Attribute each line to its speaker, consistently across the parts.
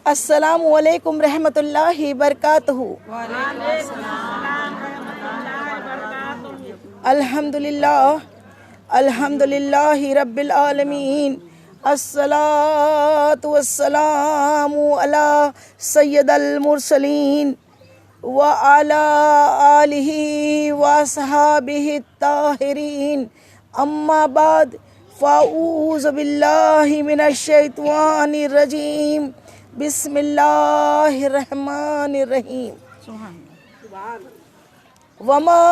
Speaker 1: अस्सलामु अलैकुम रहमतुल्लाहि बरकातहू। अल्हम्दुलिल्लाह अल्हम्दुलिल्लाहि रब्बिल आलमीन। अस्सलातु वस्सलामु अला सय्यदल मुरसलीन व अला आलिहि व अस्हाबिहि ताहिरीन। अम्मा बाद फ़ाऊज़ु बिल्लाहि मिनश शैतानिर रजीम। बिस्मिल्लाहिर रहमानिर रहीम। वमा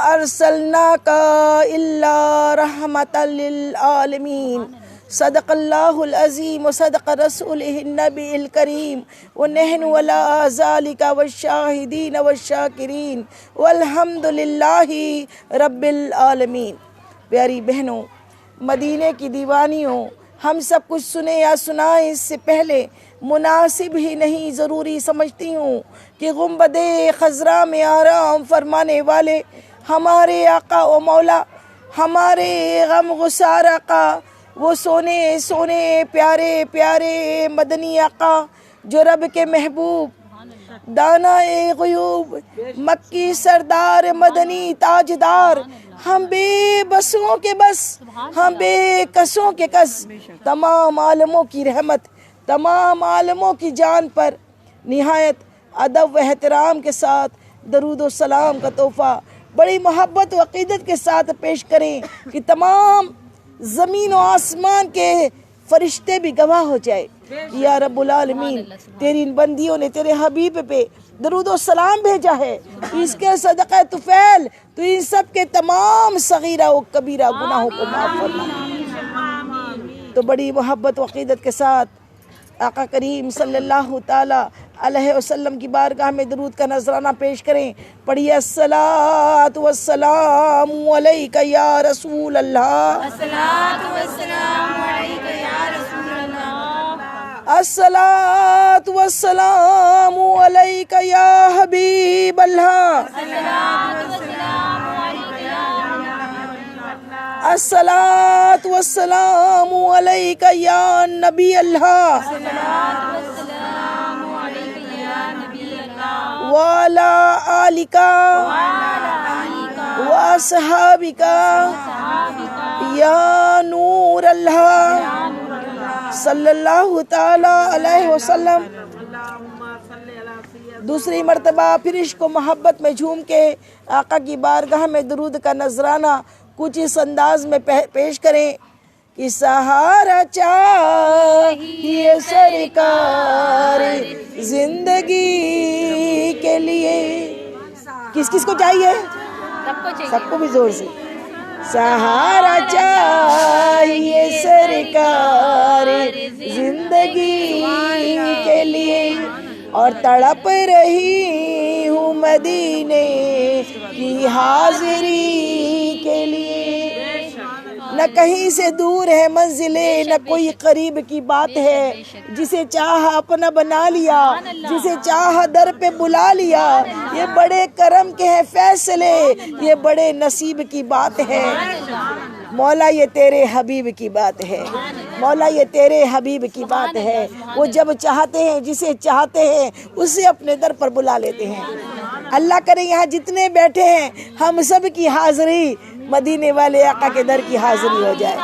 Speaker 1: अरसलनाका इल्ला रहमतल लिल आलमीन। सदक़ल्लाहुल अज़ीम व सदक़ रसूलुहुन नबील करीम व नहनु अला ज़ालिका वश्शाहिदीन वश्शाकिरीन वल्हम्दुलिल्लाहि रब्बिल आलमीन। प्यारी बहनों, मदीने की दीवानियों, हम सब कुछ सुने या सुनाए इससे पहले मुनासिब ही नहीं ज़रूरी समझती हूँ कि गुंबदे खज़रा में आराम फरमाने वाले हमारे आका व मौला, हमारे गम गुसार आका, वो सोने सोने प्यारे प्यारे मदनी आका, जो रब के महबूब दाना ए ग़ुयूब मक्की सरदार मदनी ताजदार, हम बेबसों के बस, हम बेकसों के कस, तमाम आलमों की रहमत, तमाम आलमों की जान पर निहायत अदब व एहतराम के साथ दरूद व सलाम का तोहफ़ा बड़ी मोहब्बत व अक़ीदत के साथ पेश करें कि तमाम ज़मीन व आसमान के फरिश्ते भी गवाह हो जाए कि या रब्बुल आलमीन, तेरी इन बंदियों ने तेरे हबीब पे दरूद व सलाम भेजा है, इसके सदक़े तुफ़ैल तो इन सब के तमाम सगीरा व कबीरा गुनाहों को माफ़ फरमा। तो बड़ी मोहब्बत व अक़ीदत के साथ आका करीम सल्लल्लाहु ताला अलैहि वसल्लम की बारगाह में दरूद का नजराना पेश करें। पढ़िए अस्सलातु वस्सलामु अलैका या रसूल अल्लाह, अस्सलातु वस्सलामु अलैका या रसूल अल्लाह, अस्सलातु वस्सलामु अलैका या हबीब अल्लाह, अस्सलातु वस्सलामु अलैका या नबी अल्लाह, वाला आलिका व अस्हाबिका या नूर अल्लाह सल्लल्लाहु ताला अलैहि वसल्लम। दूसरी मर्तबा फिर इश्क व मोहब्बत में झूम के आका की बारगाह में दरूद का नजराना कुछ इस अंदाज में पेश करें कि सहारा चाहिए सरकार जिंदगी के लिए। किस किस को चाहिए? सबको भी जोर से। सहारा चाहिए सरकार जिंदगी के लिए और तड़प रही हूँ मदीने की हाजिरी के लिए। न कहीं से दूर है मंजिले, न कोई करीब की बात है, जिसे चाह अपना बना लिया, जिसे चाह दर पे बुला लिया। ये बड़े करम के हैं फैसले, ये बड़े नसीब की बात है। मौला ये तेरे हबीब की बात है, मौला ये तेरे हबीब की बात है। वो जब चाहते हैं, जिसे चाहते हैं उसे अपने दर पर बुला लेते हैं। अल्लाह करे यहाँ जितने बैठे हैं हम सब की हाजिरी मदीने वाले आका के दर की हाजिरी हो जाए।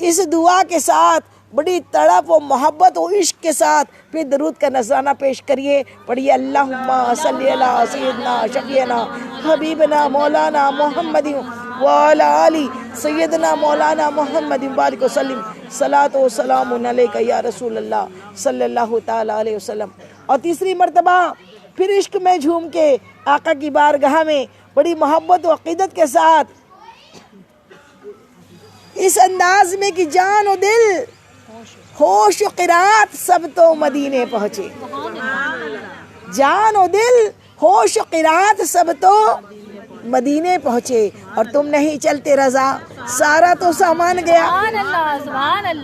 Speaker 1: इस दुआ के साथ बड़ी तड़प और मोहब्बत और इश्क के साथ फिर दरूद का नजराना पेश करिए। पढ़िए अल्लाहुम्मा सल्ली अला सय्यदना शफीना हबीबना मौलाना मोहम्मद व अला आली सय्यदना मौलाना मोहम्मद बारिक वसल्लम सलातो सलाम अलैका या रसूल अल्लाह सल्लल्लाहु ताला अलैहि वसल्लम। और तीसरी मर्तबा फिर इश्क में झूम के आका की बारगाह में बड़ी मोहब्बत व अक़ीदत के साथ इस अंदाज में कि जान और दिल होश व क़िरात सब तो मदीने पहुँचे। जान और दिल होश व क़िरात सब तो मदीने पहुँचे और तुम नहीं चलते रजा, सारा तो सामान गया।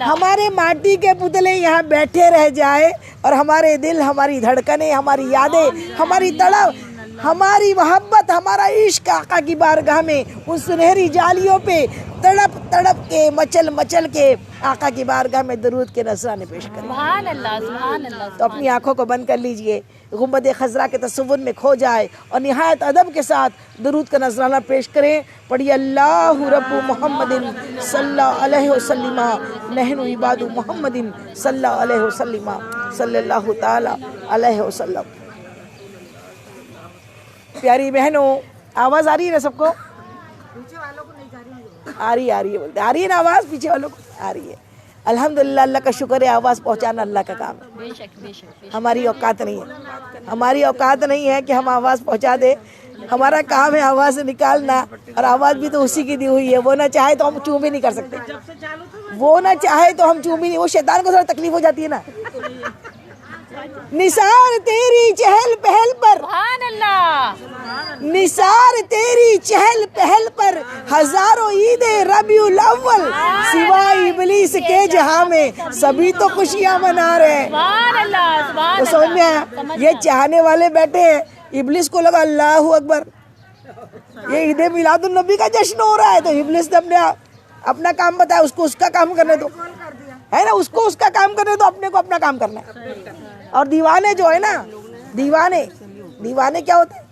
Speaker 1: हमारे माटी के पुतले यहाँ बैठे रह जाए और हमारे दिल, हमारी धड़कनें, हमारी यादें, हमारी तड़प हमारी मोहब्बत, हमारा इश्क आका की बारगाह में उन सुनहरी जालियों पे तड़प तड़प के, मचल मचल के आका की बारगाह में दरूद के नजराने पेश करें।
Speaker 2: सुभान अल्लाह, सुभान अल्लाह।
Speaker 1: तो अपनी आंखों को बंद कर लीजिए, गुंबद खजरा के तसव्वुर में खो जाए और निहायत अदब के साथ दरूद का नजराना पेश करें। पढ़िए अल्लाहु रब्बु मुहम्मदिन सल्लल्लाहु अलैहि वसल्लम नहनु इबादु मुहम्मदिन सल्लल्लाहु अलैहि वसल्लम सल्लल्लाहु ताला अलैहि वसल्लम। प्यारी बहनों, आवाज़ आ रही है ना सबको? आ रही है बोलते, आ रही है ना आवाज़? पीछे वालों को आ रही है। अल्हम्दुलिल्लाह, अल्लाह का शुक्र है, आवाज़ पहुंचाना अल्लाह का काम है।
Speaker 2: बेशक बेशक।
Speaker 1: हमारी औकात नहीं है, हमारी औकात नहीं है कि हम आवाज़ पहुंचा दे। हमारा काम है आवाज़ निकालना, और आवाज़ भी तो उसी की दी हुई है। वो ना चाहे तो हम चूं भी नहीं कर सकते, वो ना चाहे तो हम चूं भी नहीं। वो शैतान को थोड़ा तकलीफ हो जाती है ना। निसार तेरी चहल पहल पर,
Speaker 2: सुभान अल्लाह।
Speaker 1: निसार तेरी चहल पहल पर हजारों ईदे रबीउल अव्वल, सिवाय इबलीस के जहां में सभी तो खुशियां मना रहे हैं।
Speaker 2: सुभान अल्लाह, सुभान
Speaker 1: तो समझ में आया? ये चाहने वाले बैठे हैं, इबलीस को लगा अल्लाहु अकबर, ये ईद मिलादुन नबी का जश्न हो रहा है, तो इबलीस ने अपना काम बताया, उसको उसका काम करने दो, है ना? उसको उसका काम करने दो, अपने को अपना काम करना है। और दीवाने जो है ना, दीवाने क्या होते हैं?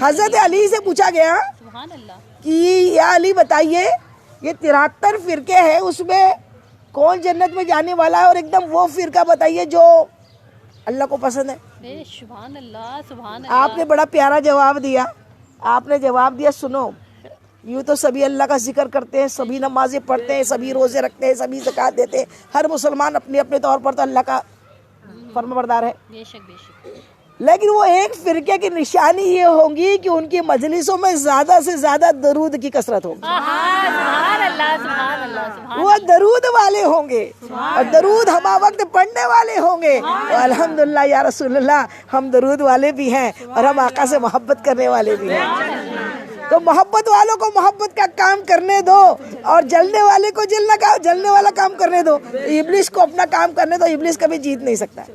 Speaker 1: हजरत अली से पूछा गया
Speaker 2: सुभान अल्लाह
Speaker 1: कि या अली बताइए, ये 73 फिरके हैं, उसमें कौन जन्नत में जाने वाला है? और एकदम वो फिरका बताइए जो अल्लाह को पसंद है।
Speaker 2: सुभान अल्लाह, सुभान अल्लाह।
Speaker 1: आपने बड़ा प्यारा जवाब दिया। आपने जवाब दिया, सुनो, यूँ तो सभी अल्लाह का जिक्र करते हैं, सभी नमाजें पढ़ते हैं, सभी रोजे रखते हैं, सभी ज़कात देते हैं, हर मुसलमान अपने अपने तौर पर तो अल्लाह का फर्माबरदार है।
Speaker 2: बेशक बेशक।
Speaker 1: लेकिन वो एक फिरके की निशानी ये होगी कि उनकी मजलिसों में ज्यादा से ज्यादा दरूद की कसरत होगी।
Speaker 2: सुभान अल्लाह, सुभान अल्लाह, सुभान।
Speaker 1: वो दरूद वाले होंगे और दरूद हम वक्त पढ़ने वाले होंगे। तो अल्हम्दुलिल्लाह या रसूलल्लाह, हम दरूद वाले भी हैं और हम आका से मोहब्बत करने वाले भी हैं। तो मोहब्बत वालों को मोहब्बत का काम करने दो और जलने वाले को जलने वाला काम करने दो। तो इब्लिस को अपना काम करने दो। इब्लिस कभी जीत नहीं सकता,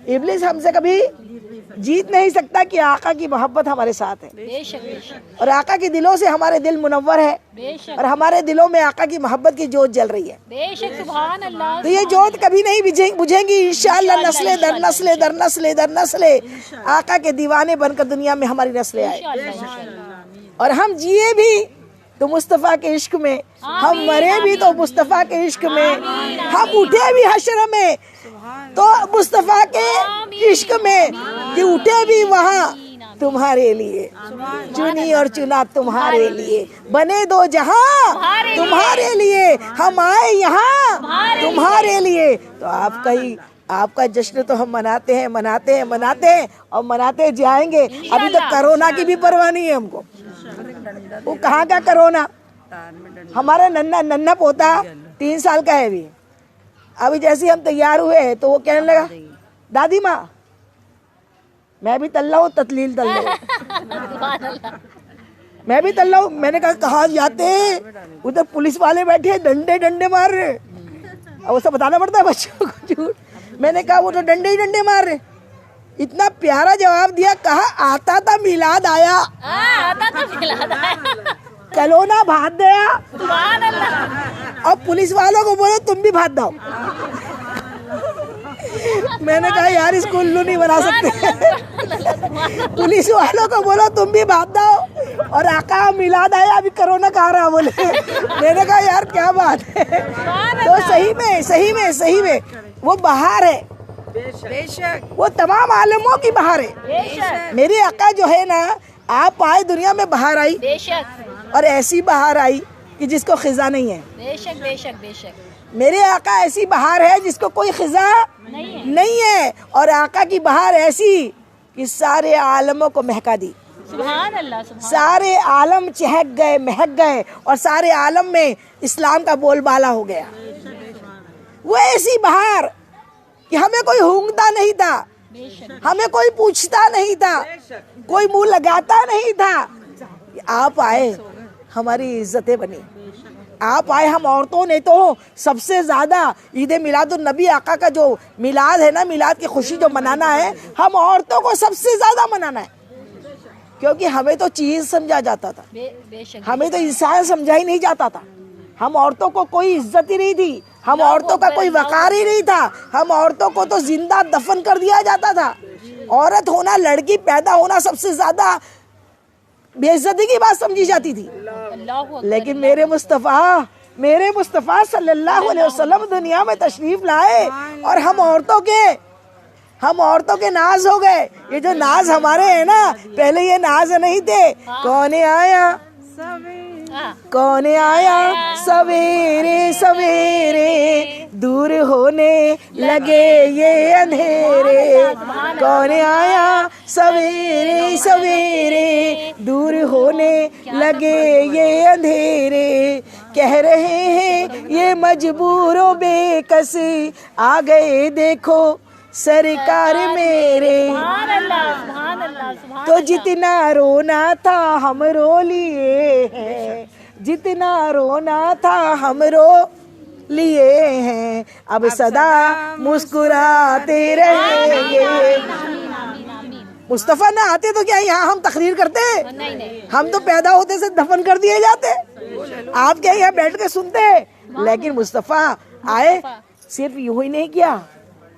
Speaker 1: इब्लिस हमसे कभी जीत नहीं सकता कि आका की मोहब्बत हमारे साथ है।
Speaker 2: बेशक बेशक।
Speaker 1: और आका के दिलों से हमारे दिल मुनव्वर है
Speaker 2: बेशक।
Speaker 1: और हमारे दिलों में आका की मोहब्बत की जोत जल रही है।
Speaker 2: बेशक, सुभान अल्लाह।
Speaker 1: तो ये जोत कभी नहीं बुझेंगी इंशाअल्लाह। नस्ले दर नस्ले दर नस्ले दर नस्ले आका के दीवाने बनकर दुनिया में हमारी नस्लें आए और हम जिए भी तो मुस्तफ़ा के इश्क में, हम मरे भी तो मुस्तफ़ा के इश्क में, हम उठे भी हश्र में तो मुस्तफ़ा के इश्क में, कि उठे भी वहाँ तुम्हारे लिए, चुनी और चुना तुम्हारे लिए, बने दो जहाँ तुम्हारे लिए, हम आए यहाँ तुम्हारे लिए। तो आपका जश्न तो हम मनाते हैं और मनाते जाएंगे। अभी तो कोरोना की भी परवाह नहीं है हमको। वो कहाँ का कोरोना? हमारा नन्ना पोता 3 साल का है अभी जैसे हम तैयार हुए तो वो कहने लगा, दादी माँ मैं भी तल्ला हूँ, ततलील तल्ला मैं भी तल्ला हूँ। मैंने कहा कहाँ जाते? उधर पुलिस वाले बैठे डंडे मार रहे। अब वो सब बताना पड़ता है बच्चों को झूठ। मैंने कहा वो तो डंडे ही डंडे मार रहे। इतना प्यारा जवाब दिया, कहा आता था मिलाद आया,
Speaker 2: आता था मिलाद आया,
Speaker 1: कलोना भाग गया।
Speaker 2: सुभान अल्लाह।
Speaker 1: अब पुलिस वालों को बोलो तुम भी भाग दो। मैंने कहा यार इसको उल्लू नहीं बना सकते। पुलिस वालों को बोलो तुम भी भाग दो और आका मिलाद आया, अभी कोरोना कहाँ रहा बोले। मैंने कहा यार क्या बात है। तो सही में वो बहार है, बेशक वो तमाम आलमों की बहार है। मेरी आका जो है ना, आप आए दुनिया में बहार आई,
Speaker 2: बेशक,
Speaker 1: और ऐसी बहार आई कि जिसको खिजा नहीं है।
Speaker 2: बेशक बेशक बेशक।
Speaker 1: मेरे आका ऐसी बहार है जिसको कोई खिजा नहीं है। और आका की बहार ऐसी कि सारे आलमों को महका दी।
Speaker 2: सुभान अल्लाह, सुभान।
Speaker 1: सारे आलम चहक गए, महक गए और सारे आलम में इस्लाम का बोलबाला हो गया। वो ऐसी बहार कि हमें कोई हूंगता नहीं था, हमें कोई पूछता नहीं था, कोई मुंह लगाता नहीं था। आप आए, हमारी इज्जतें बनी, आप आए, हम औरतों ने तो सबसे ज़्यादा ईद मिलादुन नबी आका का जो मिलाद है ना, मिलाद की खुशी जो मनाना है, हम औरतों को सबसे ज़्यादा मनाना है। क्योंकि हमें तो चीज़ समझा जाता था,
Speaker 2: बेशक
Speaker 1: हमें तो इंसान समझा ही नहीं जाता था। हम औरतों को कोई इज्जत ही नहीं थी, हम औरतों का कोई वकार ही नहीं था। हम औरतों को तो जिंदा दफन कर दिया जाता था। औरत होना, लड़की पैदा होना सबसे ज़्यादा बेइज्जती की बात समझी जाती थी।
Speaker 2: अल्लाह हू
Speaker 1: लेकिन मेरे मुस्तफ़ा सल्लल्लाहु अलैहि वसल्लम दुनिया में तशरीफ लाए और हम औरतों के नाज हो गए। ये जो नाज हमारे हैं ना, पहले ये नाज नहीं थे। कौन आया सवेरे सवेरे, दूर होने लगे ये अंधेरे। कौन आया सवेरे सवेरे, दूर होने लगे ये अंधेरे। कह रहे हैं ये मजबूरों बेकस, आ गए देखो सरकार मेरे।
Speaker 2: सुभान अल्लाह, सुभान अल्लाह, सुभान
Speaker 1: तो जितना रोना था हम रो लिए हैं, जितना रोना था हम रो लिए हैं, अब सदा मुस्कुराते रहेंगे। मुस्तफ़ा ना आते तो क्या यहाँ हम तकरीर करते?
Speaker 2: नहीं नहीं,
Speaker 1: हम तो पैदा होते से दफन कर दिए जाते। आप क्या यहाँ बैठ के सुनते? लेकिन मुस्तफ़ा आए, सिर्फ यूं ही नहीं किया,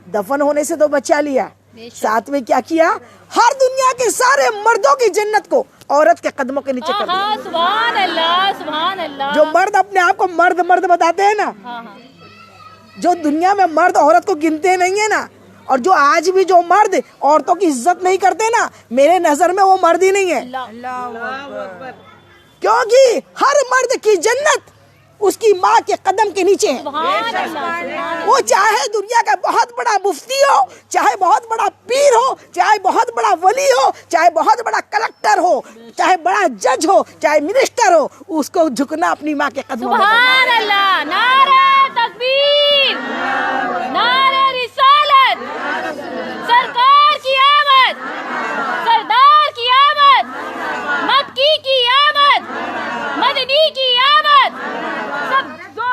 Speaker 1: दफन होने से तो बचा लिया, साथ में क्या किया? हर दुनिया के सारे मर्दों की जन्नत को औरत के कदमों के नीचे कर दिया।
Speaker 2: सुभान अल्लाह, सुभान अल्लाह।
Speaker 1: जो मर्द अपने आप को मर्द बताते हैं ना, जो दुनिया में मर्द औरत को गिनते नहीं है ना, और जो आज भी जो मर्द औरतों की इज्जत नहीं करते ना, मेरे नजर में वो मर्द ही नहीं है। क्योंकि हर मर्द की जन्नत उसकी माँ के कदम के नीचे है। वो चाहे दुनिया का बहुत बड़ा मुफ्ती हो, चाहे बहुत बड़ा पीर हो, चाहे बहुत बड़ा वली हो, चाहे बहुत बड़ा कलेक्टर हो, चाहे बड़ा जज हो, चाहे मिनिस्टर हो, उसको झुकना अपनी माँ के कदमों में।
Speaker 2: सुभान अल्लाह, नारे तकबीर, नारे रिसालत, सरकार की आमद, सरदार की आमद, मक्की की आमद, मदनी की आमद। सब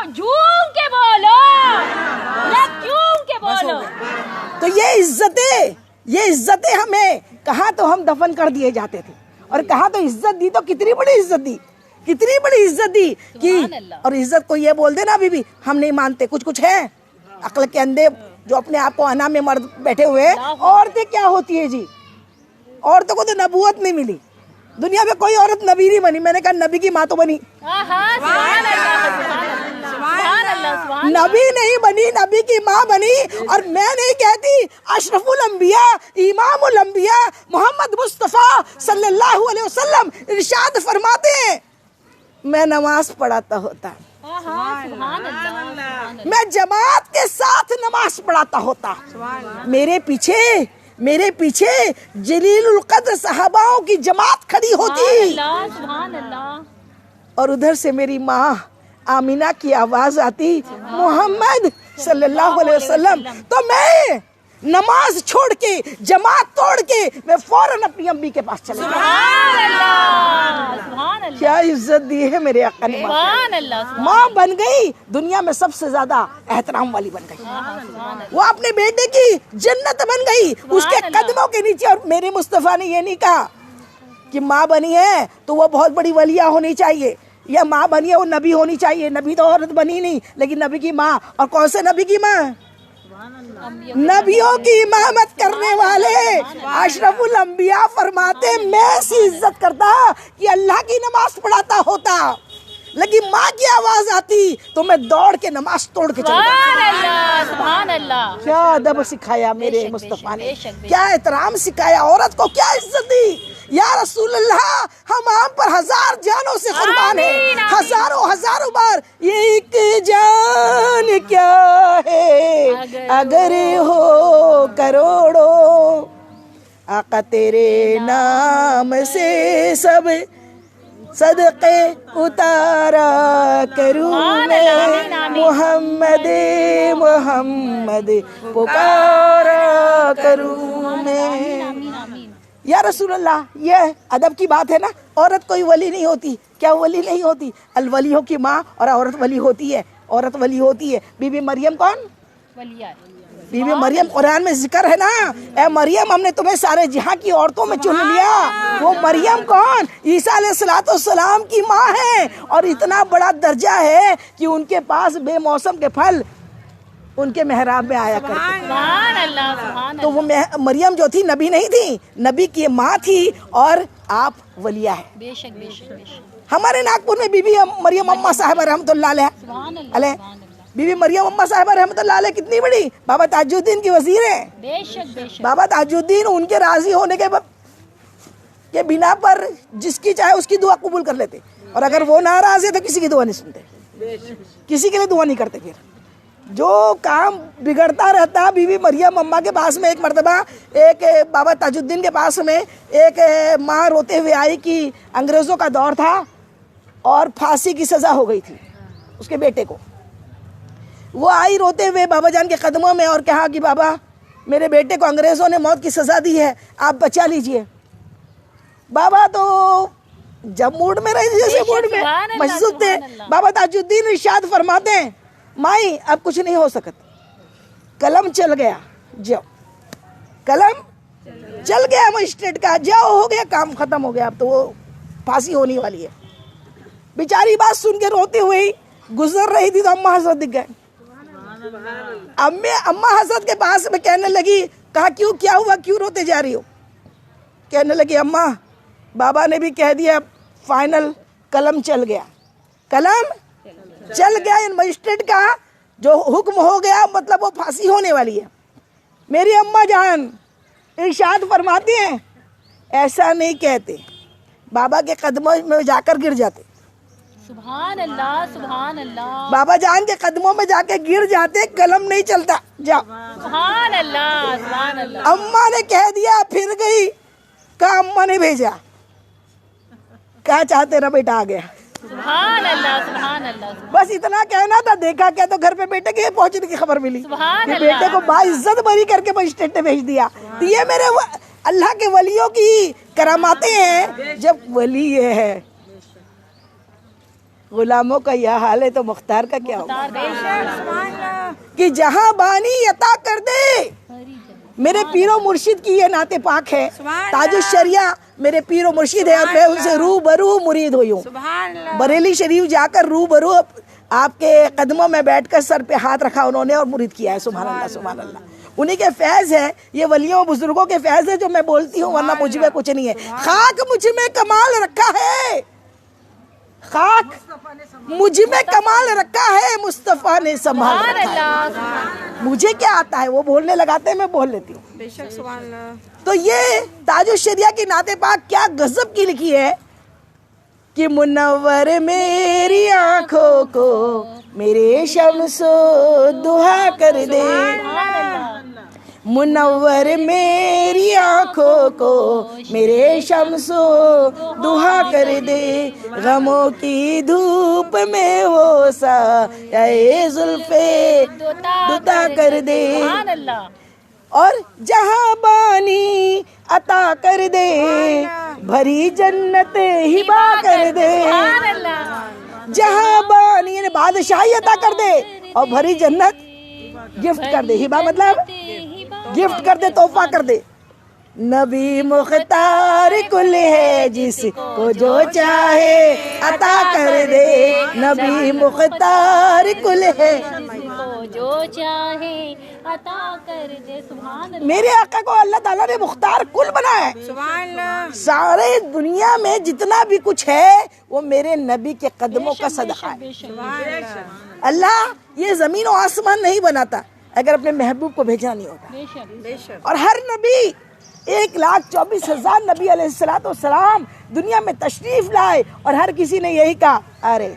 Speaker 2: झूम के बोलो, झूम के बोलो।
Speaker 1: तो ये इज्जतें हमें कहाँ तो हम दफन कर दिए जाते थे, और कहाँ तो इज्जत दी, तो कितनी बड़ी इज्जत दी, कितनी बड़ी इज्जत दी कि, और इज्जत को ये बोल देना अभी भी हम नहीं मानते। कुछ है अक्ल के अंधे जो अपने आप को अना में मर्द बैठे हुए। औरतें क्या होती है जी? औरतों को तो नबूवत नहीं मिली, दुनिया में कोई औरत नबी नहीं बनी। मैंने कहा नबी की माँ तो बनी, नबी नहीं बनी, नबी की माँ बनी। और मैं नहीं कहती, अशरफुल अंबिया, इमामुल अंबिया मोहम्मद मुस्तफ़ा सल्लल्लाहु अलैहि वसल्लम इरशाद फरमाते हैं, मैं नमाज पढ़ाता होता, मैं जमात के साथ नमाज पढ़ाता होता, मेरे पीछे जलीलुल कद्र सहाबाओं की जमात खड़ी होती, और उधर से मेरी माँ आमीना की आवाज आती, मोहम्मद सल्लल्लाहु अलैहि वसल्लम। तो मैं नमाज छोड़ के, जमात तोड़ के, मैं फौरन अपनी अम्मी के पास चले गया। क्या इज्जत दी है मेरे आका ने। माँ बन गई, दुनिया में सबसे ज्यादा एहतराम वाली बन गई। वो अपने बेटे की जन्नत बन गई, उसके कदमों के नीचे। और मेरे मुस्तफ़ा ने ये नहीं कहा कि माँ बनी है तो वो बहुत बड़ी वलिया होनी चाहिए, या माँ बनी है वो नबी होनी चाहिए। नबी तो औरत बनी नहीं, लेकिन नबी की माँ। और कौन से नबी की माँ? नबियों की इमामत करने वाले अशरफुल अंबिया फरमाते, मैं ऐसी इज्जत करता कि अल्लाह की नमाज पढ़ाता होता, लेकिन माँ की आवाज आती तो मैं दौड़ के नमाज तोड़ के चला जाता।
Speaker 2: सुभान अल्लाह।
Speaker 1: क्या अदब सिखाया मेरे मुस्तफा ने, क्या एहतराम सिखाया, औरत को क्या इज्जत दी। या रसूल अल्लाह, हम आप पर हजार जानों से कुर्बान है, हजारों बार। ये एक जान क्या है अगर हो करोड़ों, आका तेरे नाम से सब सदक़े उतारा करूँ मैं, मोहम्मद पुकारा करूँ मैं। या रसूल अल्लाह, ये अदब की बात है ना, औरत कोई वली नहीं होती। क्या वली नहीं होती? अलवलियों की माँ और औरत वली होती है, औरत वली होती है। बीबी मरियम कौन?
Speaker 2: वलिया।
Speaker 1: बीबी मरियम कुरान में जिक्र है ना, ए मरियम हमने तुम्हें सारे जहां की औरतों में चुन लिया। वो मरियम कौन? ईसा अलैहिस्सलाम की माँ है, और इतना बड़ा दर्जा है कि उनके पास बेमौसम के फल उनके मेहराब में आया करते।
Speaker 2: सुभान अल्लाह, सुभान
Speaker 1: तो वो मरियम जो थी नबी नहीं थी, नबी की माँ थी, और आप वलिया है।
Speaker 2: बेशक बेशक बेशक।
Speaker 1: हमारे नागपुर में बीबी मरियम अम्मा साहिबा रहमतुल्लाह अलैह,
Speaker 2: सुभान अल्लाह, सुभान अल्लाह।
Speaker 1: बीबी मरियम अम्मा साहिबा रहमतुल्लाह अलैह कितनी बड़ी, बाबा ताजुद्दीन की वजीर है।
Speaker 2: बेशक बेशक।
Speaker 1: बाबा ताजुद्दीन उनके राजी होने के बिना पर जिसकी चाहे उसकी दुआ कबूल कर लेते, और अगर वो नाराज है तो किसी की दुआ नहीं सुनते, किसी के लिए दुआ नहीं करते। फिर जो काम बिगड़ता रहता, बीबी मरियम अम्मा के पास में एक मर्तबा एक बाबा ताजुद्दीन के पास में एक माँ रोते हुए आई कि अंग्रेज़ों का दौर था और फांसी की सज़ा हो गई थी उसके बेटे को। वो आई रोते हुए बाबा जान के कदमों में और कहा कि बाबा मेरे बेटे को अंग्रेज़ों ने मौत की सज़ा दी है, आप बचा लीजिए। बाबा तो जब मूड में रहे, जैसे मूड में मशहूर थे, बाबा ताजुद्दीन इरशाद फरमाते हैं, माई अब कुछ नहीं हो सकता, कलम चल गया, जाओ, कलम चल गया मजिस्ट्रेट का, जाओ, हो गया काम खत्म हो गया, अब तो वो फांसी होने वाली है। बेचारी बात सुन के रोते हुए गुजर रही थी तो अम्मा हजरत दिख गए। अम्मा हजरत के पास में कहने लगी, कहा क्यों, क्या हुआ, क्यों रोते जा रही हो? कहने लगी अम्मा बाबा ने भी कह दिया फाइनल, कलम चल गया, कलम चल गया, इन मजिस्ट्रेट का जो हुक्म हो गया, मतलब वो फांसी होने वाली है। मेरी अम्मा जान इरशाद फरमाती हैं, ऐसा नहीं कहते, बाबा के कदमों में जाकर गिर जाते।
Speaker 2: सुभान अल्लाह, सुभान अल्लाह।
Speaker 1: बाबा जान के कदमों में जाके गिर जाते, कलम नहीं चलता, जाओ।
Speaker 2: सुभान अल्लाह, सुभान अल्लाह।
Speaker 1: अम्मा ने कह दिया, फिर गई, कहा अम्मा ने भेजा, क्या चाहते ना बेटा आ गया।
Speaker 2: सुभान अल्लाह, सुभान अल्लाह।
Speaker 1: बस इतना कहना था, देखा क्या तो घर पे बेटे के पहुंचने की खबर मिली
Speaker 2: सुभान
Speaker 1: कि
Speaker 2: अल्लाह।
Speaker 1: बेटे को बाइज्जत बरी करके मजिस्ट्रेट ने भेज दिया। तो ये मेरे अल्लाह के वलियों की करामातें हैं। जब वली ये है, गुलामों का यह हाल है तो मुख्तार का क्या होगा? कि जहां बानी अता कर दे। मेरे पीरो मुर्शिद की ये नाते पाक है, ताजुश शरिया मेरे पीरो मुर्शिद है, और मैं उनसे रूबरू मुरीद हुई हूँ। बरेली शरीफ जाकर रूबरू आपके कदमों में बैठकर सर पे हाथ रखा उन्होंने और मुरीद किया है। सुभान अल्लाह, सुभान अल्लाह। उन्हीं के फैज़ है, ये वलियों बुजुर्गों के फैज़ है जो मैं बोलती हूँ, वरना मुझ में कुछ नहीं है। खाक मुझ में कमाल रखा है, खाक मुझ में कमाल रखा है, मुस्तफ़ा ने संभाल रखा है। मुझे क्या आता है, वो बोलने लगाते हैं, मैं बोल लेती हूँ।
Speaker 3: बेशक सुभान अल्लाह।
Speaker 1: तो ये ताजुश शरिया की नाते पाक क्या गजब की लिखी है कि मुनव्वर मेरी आंखों को मेरे शम्सो दुहा कर दे, मुनव्वर मेरी आंखों को मेरे शम्सो दुहा कर दे, गमों की धूप में वो सा ये जुल्फे दुता कर दे, और जहां बानी अता कर दे, भरी जन्नत हिबा कर दे। जहां बानी यानी बादशाही अता कर दे और भरी जन्नत गिफ्ट कर दे। हिबा मतलब गिफ्ट कर दे, तोहफा कर दे। नबी मुख्तार कुल है, जिसको जो चाहे अता कर दे। नबी मुख्तार कुल है,
Speaker 2: जो चाहे अता कर दे। सुभान अल्लाह।
Speaker 1: मेरे आका को अल्लाह ताला ने मुख्तार कुल बनाया है।
Speaker 3: सुभान अल्लाह।
Speaker 1: सारे दुनिया में जितना भी कुछ है वो मेरे नबी के कदमों का सदका है। अल्लाह ये जमीन और आसमान नहीं बनाता अगर अपने महबूब को भेजना नहीं होता। और हर नबी 1,24,000 नबी अलैहिस्सलाम दुनिया में तशरीफ लाए और हर किसी ने यही कहा, अरे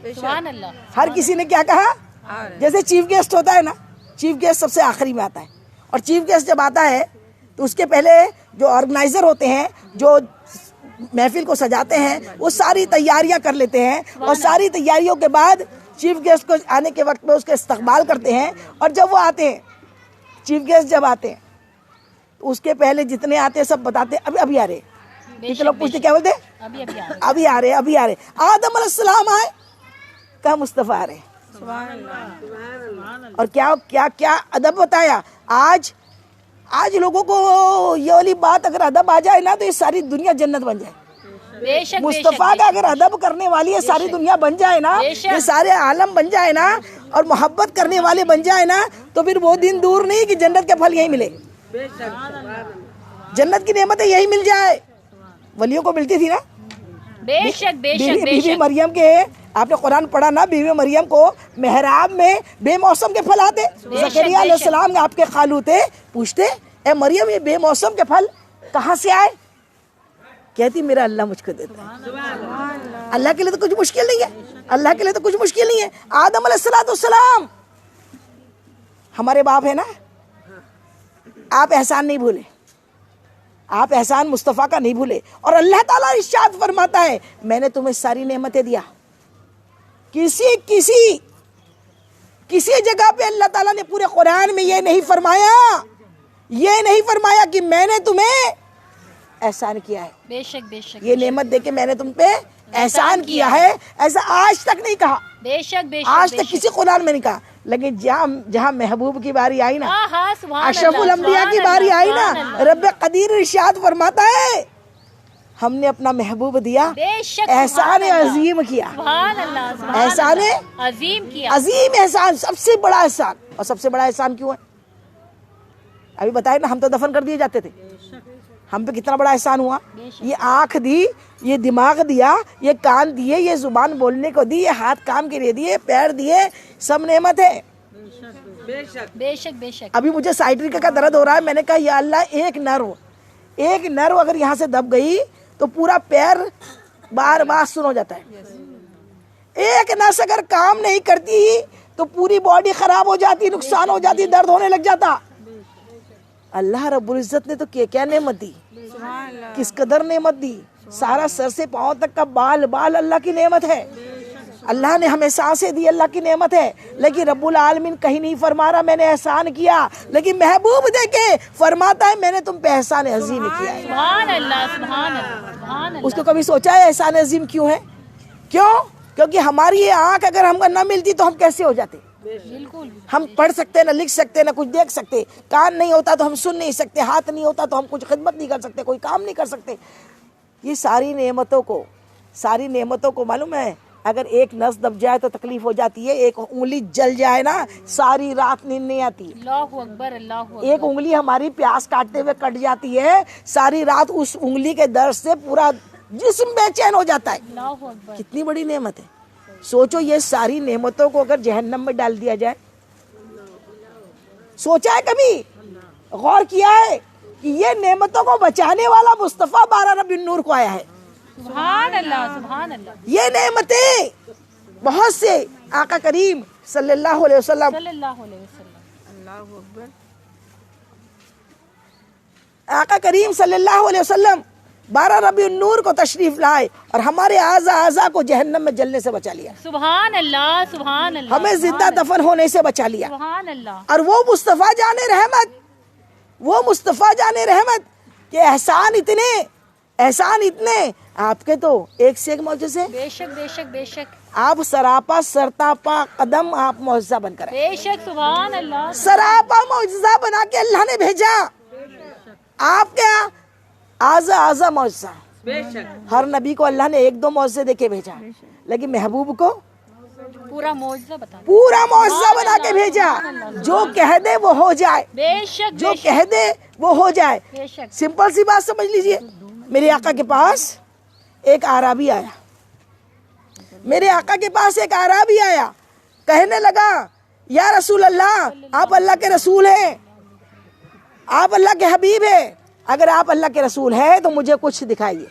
Speaker 2: सुभान अल्लाह।
Speaker 1: हर किसी ने क्या कहा? जैसे चीफ गेस्ट होता है ना, चीफ गेस्ट सबसे आखिरी में आता है, और चीफ गेस्ट जब आता है तो उसके पहले जो ऑर्गेनाइजर होते हैं, जो महफिल को सजाते हैं, वो सारी तैयारियां कर लेते हैं, और सारी तैयारियों के बाद चीफ गेस्ट को आने के वक्त में उसका इस्तकबाल करते हैं। और जब वो आते हैं, चीफ गेस्ट जब आते हैं तो उसके पहले जितने आते सब बताते अभी आ रहे। कितने लोग पूछते क्या बोलते
Speaker 2: अभी अभी आ रहे।
Speaker 1: अभी आ रहे अभी आ रहे। आदम अलैहिस्सलाम आए, कहा मुस्तफ़ा आ रहे। और क्या क्या क्या अदब बताया। आज लोगों को ये वाली बात अगर अदब आ जाए ना तो ये सारी दुनिया जन्नत बन जाए।
Speaker 2: बेशक
Speaker 1: मुस्तफा का अगर अदब करने वाली ये सारी दुनिया बन जाए ना, ये सारे आलम बन जाए ना, और मोहब्बत करने वाले बन जाए ना, तो फिर वो दिन दूर नहीं कि जन्नत के फल यही मिले। जन्नत की नेमतें यही मिल जाए। वलियों को मिलती थी ना।
Speaker 2: बेशक बेशक
Speaker 1: बीवी
Speaker 2: बेशक।
Speaker 1: मरियम के, आपने कुरान पढ़ा ना, बीवी मरियम को मेहराब में बेमौसम के फल आते। जकरिया अलैहिस्सलाम आपके खालू थे, पूछते ए मरियम ये बेमौसम के फल कहाँ से आए? कहती मेरा अल्लाह मुझको देता है। अल्लाह के लिए तो कुछ मुश्किल नहीं है, अल्लाह के लिए तो कुछ मुश्किल नहीं है। आदम अलैहिस्सलाम हमारे बाप है ना। आप एहसान नहीं भूले, आप एहसान मुस्तफ़ा का नहीं भूले। और अल्लाह ताला इरशाद फरमाता है मैंने तुम्हें सारी नेमतें दिया। किसी जगह पे अल्लाह ताला ने पूरे कुरान में ये नहीं फरमाया कि मैंने तुम्हें एहसान किया है।
Speaker 2: बेशक बेशक।
Speaker 1: ये नेमत देके मैंने तुम पे एहसान किया है, ऐसा आज तक नहीं कहा।
Speaker 2: बेशक बेशक।
Speaker 1: आज तक किसी कुरान में नहीं कहा। लेकिन जहाँ महबूब की बारी आई ना, अशरफुल अंबिया की बारी आई ना, रब कदीर इरशाद फरमाता है हमने अपना महबूब दिया, एहसान अजीम किया। एहसान
Speaker 2: अजीम किया।
Speaker 1: अजीम एहसान, सबसे बड़ा एहसान। और सबसे बड़ा एहसान क्यों है? अभी बताए ना, हम तो दफन कर दिए जाते थे। हम पे कितना बड़ा एहसान हुआ। ये आंख दी, ये दिमाग दिया, ये कान दिए, ये जुबान बोलने को दी, ये हाथ काम के लिए दिए, पैर दिए, सब नेमत है।
Speaker 2: बेशक बेशक।
Speaker 1: अभी मुझे साइट्रिक का दर्द हो रहा है। मैंने कहा या अल्लाह एक नर्व अगर यहाँ से दब गई तो पूरा पैर बार बार सुन हो जाता है। एक नस अगर काम नहीं करती तो पूरी बॉडी खराब हो जाती, नुकसान हो जाती, दर्द होने लग जाता। अल्लाह रब्बुल इज्जत ने तो क्या नेमत दी, किस कदर नेमत दी। सारा सर से पांव तक का बाल अल्लाह की नेमत है। अल्लाह ने हमें सांसें दी, अल्लाह की नेमत है। लेकिन रब्बुल आलमीन कहीं नहीं फरमा रहा मैंने एहसान किया, लेकिन महबूब देके फरमाता है मैंने तुम पे एहसान अजीम किया है।
Speaker 2: सुभान अल्लाह, सुभान अल्लाह, सुभान अल्लाह।
Speaker 1: उसको कभी सोचा है एहसान अजीम क्यों है? क्योंकि हमारी ये आंख अगर हमको न मिलती तो हम कैसे हो जाते।
Speaker 2: बिल्कुल।
Speaker 1: हम पढ़ सकते, ना लिख सकते, ना कुछ देख सकते। कान नहीं होता तो हम सुन नहीं सकते, हाथ नहीं होता तो हम कुछ खिदमत नहीं कर सकते, कोई काम नहीं कर सकते। ये सारी नेमतों को मालूम है, अगर एक नस दब जाए तो तकलीफ हो जाती है। एक उंगली जल जाए ना, सारी रात नींद नहीं आती।
Speaker 2: अल्लाहु अकबर, अल्लाहु अकबर।
Speaker 1: एक उंगली हमारी प्यास काटते हुए कट जाती है, सारी रात उस उंगली के दर्द से पूरा जिस्म बेचैन हो जाता है।
Speaker 2: अल्लाहु अकबर।
Speaker 1: कितनी बड़ी नेमत है। सोचो ये सारी नेमतों को अगर जहन्नम में डाल दिया जाए, सोचा है कभी, गौर किया है कि ये नेमतों को बचाने वाला मुस्तफा 12 रबीउन नूर को आया है।
Speaker 2: सुभान अल्लाह, सुभान अल्लाह।
Speaker 1: ये नेमतें बहुत से आका करीम सल्लल्लाहु अलैहि वसल्लम आका करीम सल्लल्लाहु अलैहि वसल्लम 12 रबीउन नूर को तशरीफ लाए और हमारे आज़ा को जहन्नम में जलने से बचा लिया।
Speaker 2: सुभान अल्लाह, सुभान अल्लाह।
Speaker 1: हमें जिंदा दफन होने से बचा लिया।
Speaker 2: सुभान अल्लाह।
Speaker 1: और वो मुस्तफा जाने रहमत के एहसान इतने आपके तो एक से एक मौजूज़े।
Speaker 2: बेशक बेशक बेशक।
Speaker 1: आप सरापा सरतापा कदम आप मौजूज़ा बनकर,
Speaker 2: बेशक। सुभान अल्लाह।
Speaker 1: सरापा मौजूज़ा बना के अल्लाह ने भेजा। आप क्या आज़ा मौजूज़ा। हर नबी को अल्लाह ने 1-2 मौजूज़े देके भेजा, लेकिन महबूब को
Speaker 2: पूरा मौजूज़ा
Speaker 1: बना के भेजा। जो कह दे वो हो जाए,
Speaker 2: बेशक।
Speaker 1: जो कह दे वो हो जाए।
Speaker 2: बेशक।
Speaker 1: सिंपल सी बात समझ लीजिए। मेरे आका के पास एक आराबी आया, कहने लगा या रसूल अल्लाह, आप अल्लाह के रसूल हैं, आप अल्लाह के हबीब हैं। अगर आप अल्लाह के रसूल हैं तो मुझे कुछ दिखाइए,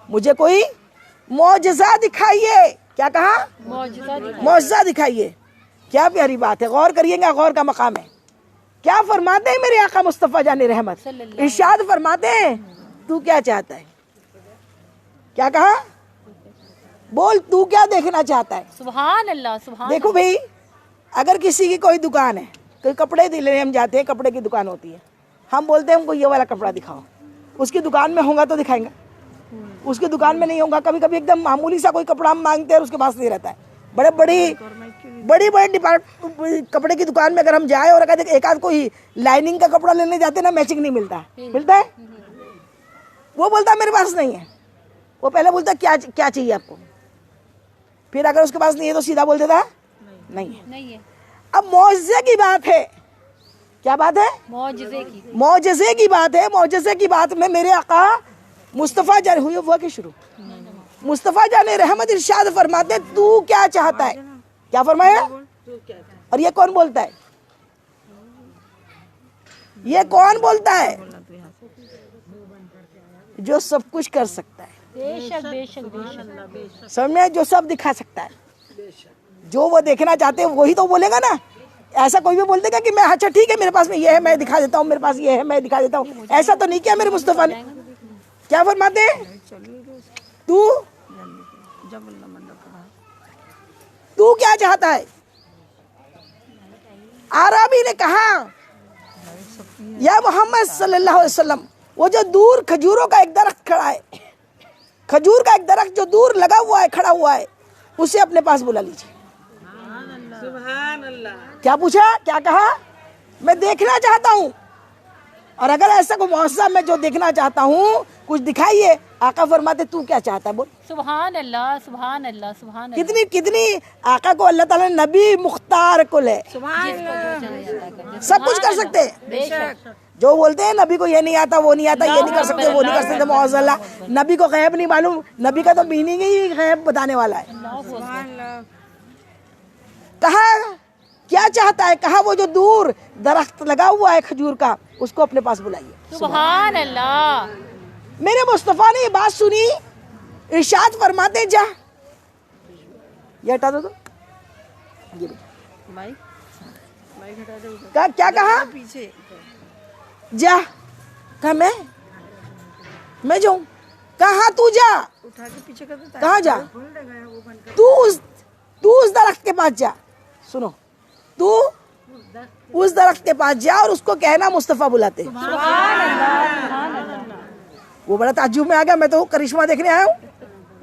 Speaker 1: मुझे कोई मौजज़ा दिखाइए। क्या कहा? मौजज़ा दिखाइए। क्या प्यारी बात है, गौर करिएगा, गौर का मकाम है। क्या फरमाते हैं मेरे आका मुस्तफ़ा जाने रहमत? इरशाद फरमाते हैं तू क्या चाहता है? क्या कहा? बोल तू क्या देखना चाहता है?
Speaker 2: सुभान अल्लाह, सुभान।
Speaker 1: देखो भाई, अगर किसी की कोई दुकान है, कोई कपड़े लेने हम जाते हैं, कपड़े की दुकान होती है, हम बोलते हैं हमको ये वाला कपड़ा दिखाओ, उसकी दुकान में होगा तो दिखाएंगे, उसकी दुकान में नहीं होगा। कभी कभी एकदम मामूली सा कोई कपड़ा हम मांगते हैं और उसके पास नहीं रहता है। बड़ी डिपार्ट कपड़े की दुकान में अगर हम जाए और अगर एक आध कोई लाइनिंग का कपड़ा लेने जाते ना, मैचिंग नहीं मिलता है। मिलता है? वो बोलता मेरे पास नहीं है। वो पहले बोलता क्या चाहिए आपको, फिर अगर उसके पास नहीं है तो सीधा बोल देता नहीं है। अब मौजज़े की बात है। क्या बात है? मौजज़े की बात है। मौजज़े की बात में मेरे आका मुस्तफ़ा जान हुई हुआ के शुरू मुस्तफ़ा जाने रहमत इरशाद फरमाते तू क्या चाहता है। क्या फरमाया? और ये कौन बोलता है? ये कौन बोलता है? जो सब कुछ कर सकता है।
Speaker 2: बेशक बेशक बेशक।
Speaker 1: समझ में? जो सब दिखा सकता है, जो वो देखना चाहते हैं वही तो बोलेगा ना। ऐसा कोई भी बोल देगा कि मैं अच्छा ठीक है मेरे पास में ये है मैं दिखा देता हूँ, मेरे पास ये है मैं दिखा देता हूँ। ऐसा तो नहीं किया मेरे मुस्तफ़ा ने। क्या फरमाते हैं? तू क्या चाहता है? आराबी ने कहा या मोहम्मद सल्लल्लाहु अलैहि वसल्लम, वो जो दूर खजूरों का एक दरख्त खड़ा है, खजूर का एक दरख्त जो दूर लगा हुआ है, खड़ा हुआ है, उसे अपने पास बुला लीजिए। क्या पूछा? क्या कहा? मैं देखना चाहता हूँ, और अगर ऐसा कोई मौसम मैं जो देखना चाहता हूँ कुछ दिखाइए। आका फरमाते तू क्या चाहता है? बोल।
Speaker 2: सुभान अल्लाह सुभान अल्लाह सुभान अल्लाह।
Speaker 1: कितनी आका को अल्लाह ताला ने नबी मुख्तार को ले सब कुछ कर सकते हैं। जो बोलते हैं नबी को ये नहीं आता वो नहीं आता, ये नहीं कर सकते वो नहीं कर सकते, मौज़ल्ला नबी को गैब नहीं मालूम। नबी का तो मीनिंग ही गैब बताने वाला है। कहा क्या चाहता है? कहा वो जो दूर दरख्त लगा हुआ है खजूर का, उसको अपने पास बुलाइए।
Speaker 2: सुभान अल्लाह।
Speaker 1: मेरे मुस्तफा ने ये बात सुनी, इरशाद फरमाते जा ये हटा दो तो ये क्या कहा?
Speaker 3: पीछे
Speaker 1: जा। कहा मैं जाऊं? कहा तू जा।
Speaker 3: उठा के पीछे कर देता है।
Speaker 1: कहा जा? तू उस दरख्त के पास जा। सुनो, तू उस दरख्त के पास जा और उसको कहना मुस्तफा बुलाते। वो बड़ा ताज्जुब में आ गया। मैं तो करिश्मा देखने आया हूँ।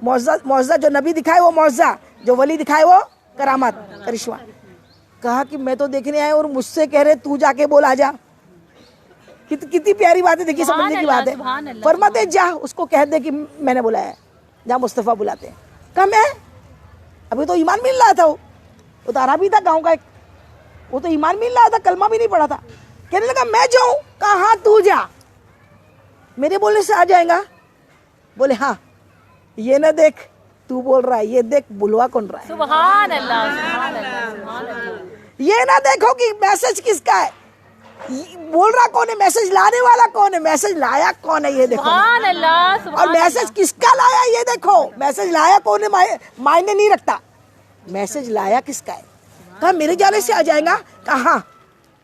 Speaker 1: मौजज़ा जो नबी दिखाए वो मौजज़ा, जो वली दिखाए वो करामत करिश्मा। कहा कि मैं तो देखने आया और मुझसे कह रहे तू जाके बोल आ जा। कितनी प्यारी बात है, देखिए समझने की बात है। फरमाते जा उसको कह दे कि मैंने बुलाया, जा मुस्तफा बुलाते हैं। कहा मैं अभी तो ईमान मिल रहा था, वो तो अरबी था गाँव का एक, वो तो ईमान मिल रहा था, कलमा भी नहीं पड़ा था। कहने लगा मैं जाऊं? कहा हाँ तू जा, मेरे बोलने से आ जाएगा। बोले हाँ, ये ना देख तू बोल रहा है, ये देख बुलवा कौन रहा है।
Speaker 2: सुभान अल्लाह सुभान अल्लाह सुभान अल्लाह।
Speaker 1: ये ना देखो कि मैसेज किसका है, बोल रहा कौन है, मैसेज लाने वाला कौन है, मैसेज लाया कौन है ये देखो।
Speaker 2: सुभान अल्लाह
Speaker 1: और
Speaker 2: सुभान
Speaker 1: मैसेज किसका लाया ये देखो। मैसेज लाया कौन है मायने नहीं रखता, मैसेज लाया किसका है। कहा मेरे जाने से आ जाएगा। कहा हाँ,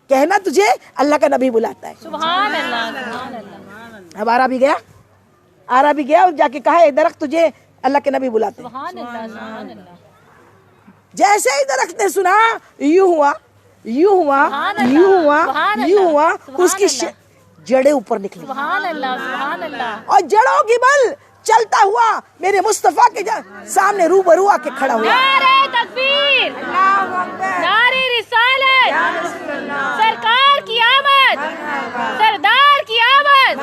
Speaker 1: कहना तुझे अल्लाह का नबी बुलाता है।
Speaker 2: सुभान अल्लाह सुभान अल्लाह।
Speaker 1: अब आरा भी गया और जाके कहा ये दरख्त तुझे अल्लाह के नबी बुलाते हैं।
Speaker 2: सुभान अल्लाह सुभान अल्लाह।
Speaker 1: जैसे ही दरख्त ने सुना यूं हुआ उसकी जड़ें ऊपर निकली।
Speaker 2: सुभान अल्लाह सुभान अल्लाह।
Speaker 1: और जड़ों की बल चलता हुआ मेरे मुस्तफा के सामने रूबरू आके खड़ा हुआ।
Speaker 2: नारे तकबीर, नारे रिसालत, सरकार की आमद, सरदार की आमद।